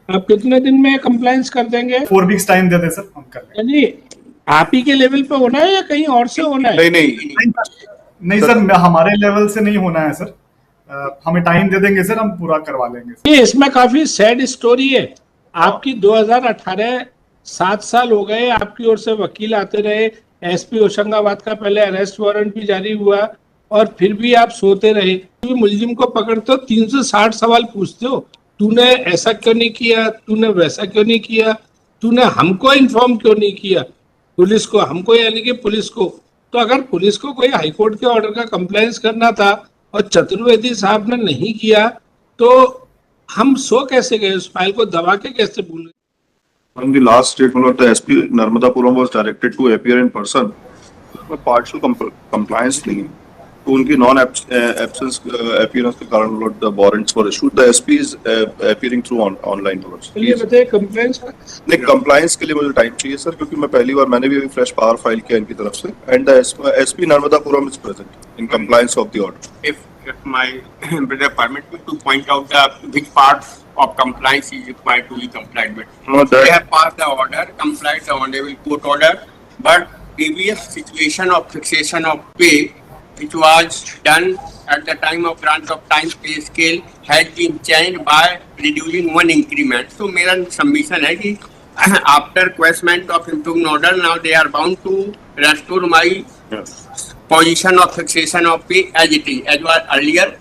आप कितने दिन में कंप्लायंस कर देंगे? 4 वीक्स टाइम दे दे सर, हम कर लेंगे। यानी आप ही के लेवल पे होना है या कहीं और से होना है? नहीं नहीं नहीं सर, हमारे लेवल से नहीं होना है सर। हमें टाइम दे देंगे सर, हम पूरा करवा लेंगे सर। ये इसमें काफी सैड स्टोरी है। आपकी 2018 7 साल हो गए, आपकी ओर से वकील आते रहे, एसपी होशंगाबाद का पहले अरेस्ट वारंट भी जारी हुआ और फिर भी आप सोते रहे। मुलजिम को पकड़ते हो 360 सवाल पूछते हो, तूने ऐसा क्यों नहीं किया, तूने वैसा क्यों नहीं किया, तूने हमको इन्फॉर्म क्यों नहीं किया, पुलिस को, हमको यानी कि पुलिस को। तो अगर पुलिस को कोई हाईकोर्ट के ऑर्डर का कंप्लायंस करना था और चतुर्वेदी साहब ने नहीं किया, तो हम सो कैसे गए, उस फाइल को दबा के कैसे भूल गए? On the last statement, the SP Narmadapuram was directed to appear in person. Partial compliance नहीं है, तो उनकी नॉन एब्सेंस अपीयरेंस के कारण the warrants were issued. The SP is appearing through online hours. चलिए बताइए कंप्लेंट्स। नहीं, compliance के लिए मुझे टाइम चाहिए सर, क्योंकि मैं पहली बार मैंने भी अभी फ्रेश पावर फाइल किया इनकी तरफ से, and the SP Narmadapuram is present in compliance of the order. If my brother permit me to point out the which parts of compliance is required to be complied with. No, They have passed the order, complied the honorable court order, but previous situation of fixation of pay, which was done at the time of grant of time pay scale, has been changed by reducing one increment. So मेरा submission है कि after requestment of improvement order, now they are bound to restore my position of fixation of pay as it is, as was earlier.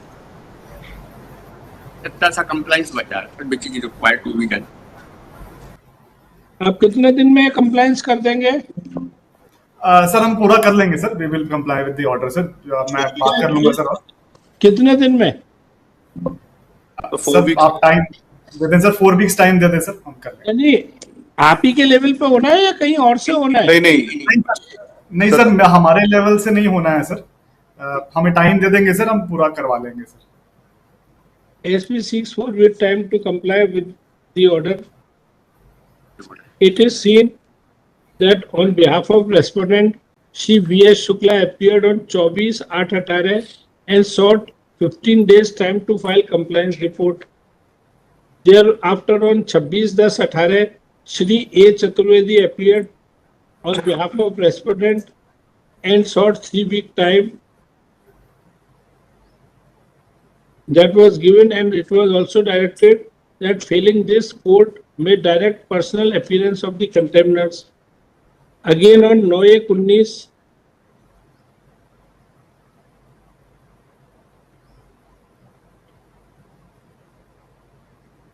इतना सा compliance बचा है, which is required to be done. आप कितने दिन में कंप्लायंस कर देंगे? सर हम पूरा कर लेंगे sir, we will comply with the order sir. मैं बात कर लूंगा सर। और कितने दिन में? सर आप टाइम दे दें सर, 4 वीक्स टाइम दे दें सर, हम कर लेंगे। यानी आप ही के लेवल पे होना है या कहीं और से होना है? नहीं सर, हमारे लेवल से नहीं होना है सर। हमें टाइम दे देंगे सर, हम पूरा करवा लेंगे sir. SP seeks for with time to comply with the order. It is seen that on behalf of respondent, Shri V.S. Shukla appeared on 24/8/18 and sought 15 days time to file compliance report. Thereafter, on 26/10/18, Shri A. Chaturvedi appeared on behalf of respondent and sought 3-week time. That was given, and it was also directed that failing this, court may direct personal appearance of the contemners. Again on 9/19,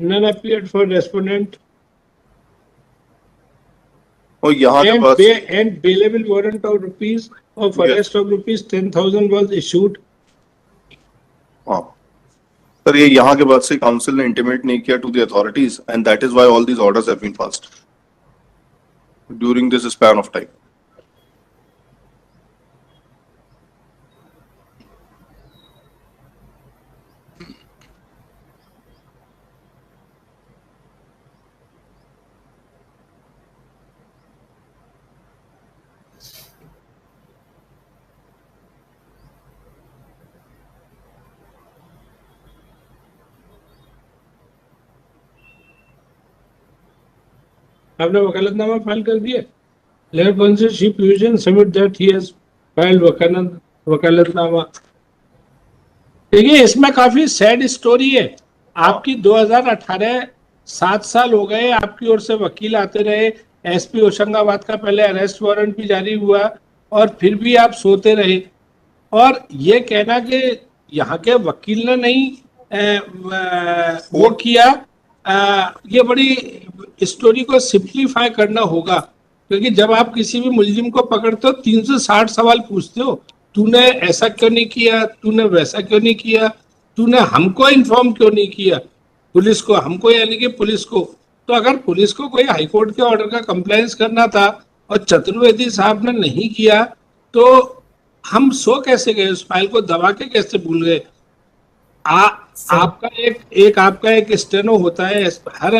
none appeared for respondent, और यहाँ के पास and bailable warrant of rupees of arrest of rupees 10,000 was issued. हाँ sir, ये यहाँ के बाद से council ने इंटीमेट नहीं किया to the authorities, and that is why all these orders have been passed during this span of time. आपने वकालतनामा फाइल कर दिया? Later counsel Shri Piyushan submit that he has filed वकालतनामा। देखिए इसमें काफी सैड स्टोरी है। आपकी 2018 7 साल हो गए, आपकी ओर से वकील आते रहे, एसपी होशंगाबाद का पहले अरेस्ट वारंट भी जारी हुआ और फिर भी आप सोते रहे। और ये कहना कि यहाँ के वकील ने नहीं वो किया, ये बड़ी स्टोरी को सिंप्लीफाई करना होगा। क्योंकि जब आप किसी भी मुलजिम को पकड़ते हो 360 सवाल पूछते हो, तूने ऐसा क्यों नहीं किया, तूने वैसा क्यों नहीं किया, तूने हमको इन्फॉर्म क्यों नहीं किया, पुलिस को, हमको यानी कि पुलिस को। तो अगर पुलिस को कोई हाईकोर्ट के ऑर्डर का कंप्लायंस करना था और चतुर्वेदी साहब ने नहीं किया, तो हम सो कैसे गए, उस फाइल को दबा के कैसे भूल गए? आपका एक स्टेनो होता है हर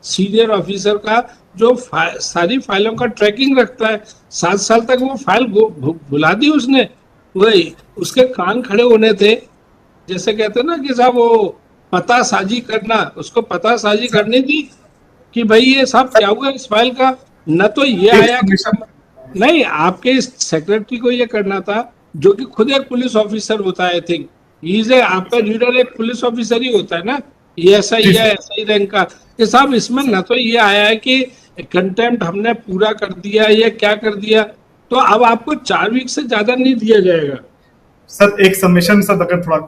सीनियर ऑफिसर का, जो सारी फाइलों का ट्रैकिंग रखता है। 7 साल तक वो फाइल भुला दी उसने। वही उसके कान खड़े होने थे, जैसे कहते हैं ना कि साहब वो पता साजी करना, उसको पता साजी करनी थी कि भाई ये साहब क्या हुआ इस फाइल का, न तो ये आया कि नहीं, आपके इस सेक्रेटरी को ये करना था जो कि खुद एक पुलिस ऑफिसर होता है, आई थिंक आपका रीडर एक पुलिस ऑफिसर ही होता है ना, ये ऐसा ही है, ऐसा ही रैंक का, कि साहब इसमें न तो ये आया है कि कंटेम्प्ट हमने पूरा कर दिया या क्या कर दिया, तो अब आपको 4 वीक से ज्यादा नहीं दिया जाएगा। सर एक सबमिशन सर अगर थोड़ा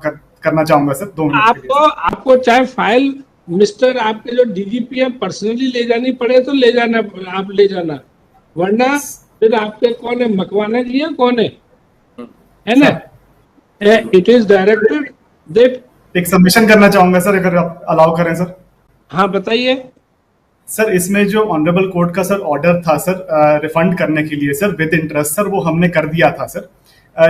करना चाहूंगा सर 2 मिनट के लिए। आपको चाहे फाइल मिस्टर आपके जो डीजीपी है पर्सनली ले जानी पड़े तो ले जाना, आप ले जाना, वरना फिर आपके कौन है, मकवाना जी है, कौन है ना, इट इज डायरेक्टेड दैट। एक सबमिशन करना चाहूंगा सर अगर आप अलाउ करें सर। हाँ बताइए सर इसमें जो ऑनरेबल कोर्ट का सर ऑर्डर था सर रिफंड करने के लिए सर विद इंटरेस्ट सर, वो हमने कर दिया था सर।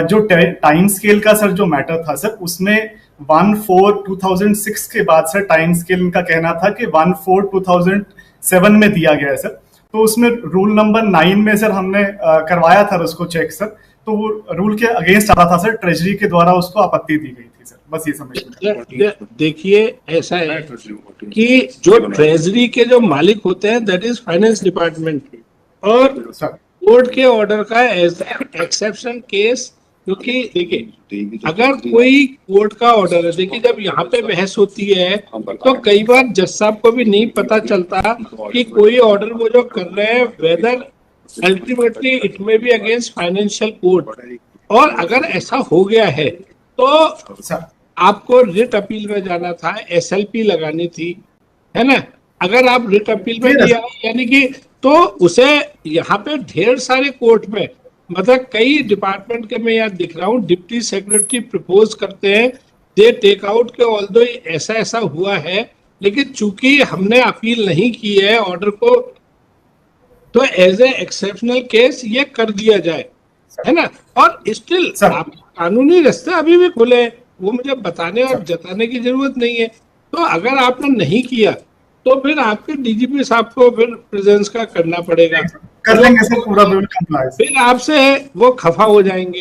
जो टाइम स्केल का सर जो मैटर था सर, उसमें 1/4/2006 के बाद सर टाइम स्केल इनका कहना था कि 1/4/2007 में दिया गया है सर। तो उसमें रूल नंबर 9 में सर हमने करवाया था उसको चेक सर, तो वो रूल के अगेंस्ट आ रहा था सर, ट्रेजरी के द्वारा उसको आपत्ति दी गई थी सर, बस ये समझ। देखिए ऐसा है कि जो ट्रेजरी के जो मालिक होते हैं दैट इज फाइनेंस डिपार्टमेंट, और सर कोर्ट के ऑर्डर का एक्सेप्शन केस, क्योंकि देखिए अगर कोई कोर्ट का ऑर्डर है, देखिए जब यहाँ पे बहस होती है तो कई बार जज साहब को भी नहीं पता चलता कि कोई ऑर्डर वो जो कर रहे हैं whether ultimately it may be against financial code, और अगर ऐसा हो गया है तो सर आपको रिट अपील में जाना था, एसएलपी लगानी थी, है ना। अगर आप रिट अपील में दिया यानी कि तो उसे यहाँ पे ढेर सारे कोर्ट में, मतलब कई डिपार्टमेंट के मैं यहाँ दिख रहा हूँ डिप्टी सेक्रेटरी प्रपोज करते हैं दे टेक आउट के ऑल्दो ऐसा ऐसा हुआ है, लेकिन चूंकि हमने अपील नहीं की है ऑर्डर को, तो एज ए एक्सेप्शनल केस ये कर दिया जाए, है ना। और स्टिल आप कानूनी रास्ते अभी भी खुले हैं, वो मुझे बताने और जताने की जरूरत नहीं है। तो अगर आपने नहीं किया तो फिर आपके डीजीपी साहब को फिर प्रेजेंस का करना पड़ेगा, कर लेंगे सर पूरा, वी विल कंप्लाई, फिर आपसे वो खफा हो जाएंगे।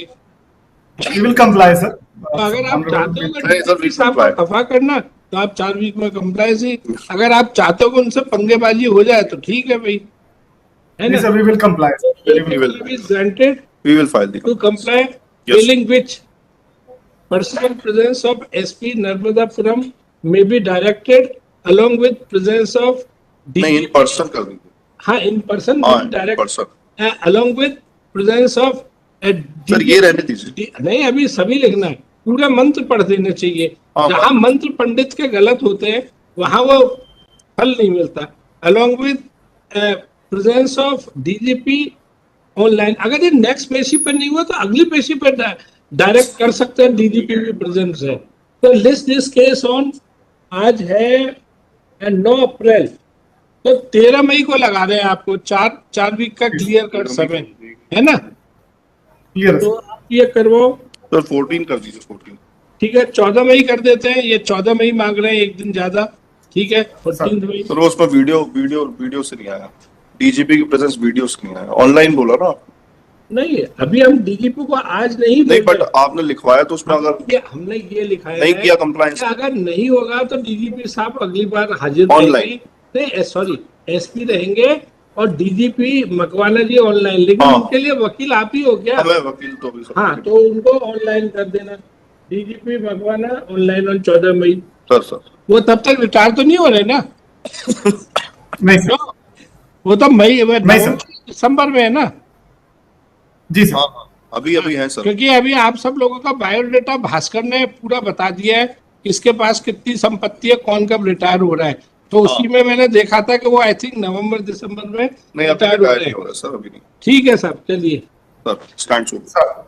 We will comply sir. तो अगर आप चाहते हो कि डीजीपी साहब को खफा करना तो आप 4 वीक में कंप्लाई से, अगर आप चाहते हो कि उनसे पंगेबाजी हो जाए तो ठीक है भाई, है ना। Sir we will comply, granted We will file the to comply, failing which personal presence of SP Narmadapuram may be directed along with presence of नहीं इन पर्सन कर दीजिए। हाँ in person हाँ direct person along with presence of sir ये रहने दीजिए। नहीं अभी सभी लिखना है, पूरा मंत्र पढ़ देना चाहिए। हाँ, जहाँ मंत्र पंडित के गलत होते हैं वहां वो फल नहीं मिलता। along with presence of DGP online, अगर ये नेक्स्ट पेशी पर नहीं हुआ तो अगली पेशी पर डायरेक्ट कर सकते हैं, डीजीपी भी प्रेजेंट है। तो लिस्ट दिस केस ऑन, आज है 9 अप्रैल, तो 13 मई को लगा रहे हैं आपको, 4 वीक का क्लियर कट समय है ना। क्लियर तो आप ये करवाओ सर 14 कर दीजिए 14। ठीक है, 14 मई कर देते हैं, ये 14 मई मांग रहे हैं, एक दिन ज्यादा, ठीक है 14 मई। सर उसमें वीडियो से नहीं आया, डीजीपी की प्रेजेंस वीडियो से नहीं आया, ऑनलाइन बोला ना। नहीं अभी हम डीजीपी को आज नहीं बट आपने लिखवाया तो उसमें अगर हमने ये लिखा नहीं है किया कंप्लायंस, अगर नहीं होगा तो डीजीपी साहब अगली बार हाजिर ऑनलाइन, नहीं सॉरी एसपी रहेंगे और डीजीपी मकवाना जी ऑनलाइन, लेकिन हाँ। उनके लिए वकील आप ही हो क्या। हमें वकील तो भी हाँ तो उनको ऑनलाइन कर देना, डीजीपी मकवाना ऑनलाइन ऑन 14 मई। सर वो तब तक रिटायर तो नहीं हो रहे ना। नहीं सर, वो तो मई नहीं सर, दिसंबर में है ना जी सर। हाँ अभी है सर, क्योंकि अभी आप सब लोगों का बायोडाटा भास्कर ने पूरा बता दिया है, किसके पास कितनी संपत्ति है, कौन कब रिटायर हो रहा है, तो उसी में मैंने देखा था कि वो आई थिंक नवंबर दिसंबर में नहीं अभी रिटायर हो रहे नहीं हैं। हो रहा सर, अभी नहीं ठीक है साहब, चलिए सर, स्टैंड शो सर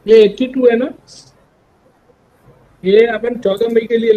ये 82 है ना, ये अपन 14 मई के लिए